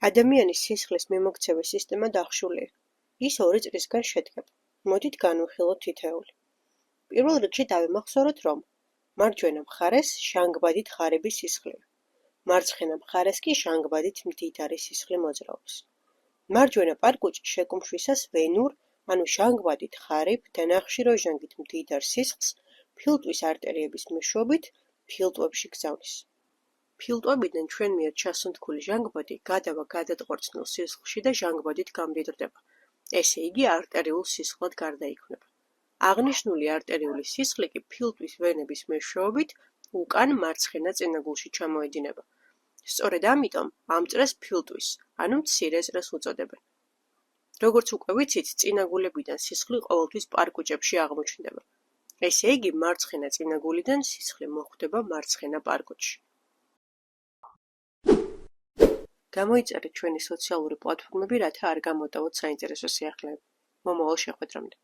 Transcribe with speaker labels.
Speaker 1: ადამიანის სისხლის მიმოქცევის სისტემა დახშულია. ის 2 წრისგან შედგება. მოდით განვიხილოთ თითოეული. პირველ რიგში დავიმახსოვროთ, რომ მარჯვენა მხარეს ჟანგბადით ღარიბი სისხლია. მარცხენა მხარეს კი ჟანგბადით მდიდარი სისხლი მოძრაობს. მარჯვენა პარკუჭი შეკუმშვისას ვენურ, ანუ ჟანგბადით ღარიბ და ნახშირორჟანგით მდიდარ სისხლს ფილტვის არტერიების მეშვეობით ფილტვებში გზავნის. ფილტვებიდან ჩვენ მიერ ჩასუნთქული ჟანგბადი გადავა გადატყვარცნილ სისხლში და ჟანგბადით გამდიდრდება. ესე იგი არტერიულ სისხლად გარდაიქმნება. აღნიშნული არტერიული სისხლი კი ფილტვის ვენების მეშვეობით უკან მარცხენა წინაგულში ჩამოედინება. სწორედ ამიტომ ამ წრეს ფილტვის, ანუ მცირე წრეს უწოდებენ. როგორც უკვე ვიცით, წინაგულებიდან სისხლი ყოველთვის პარკუჭებში აღმოჩნდება. ესე იგი მარცხენა წინაგულიდან სისხლი მოხვდება მარცხენა პარკუჭში. გამოიწერეთ ჩვენი სოციალური პლატფორმები, რათა არ გამოტოვოთ საინტერესო სიახლეები. მომავალ შეხვედრამდე.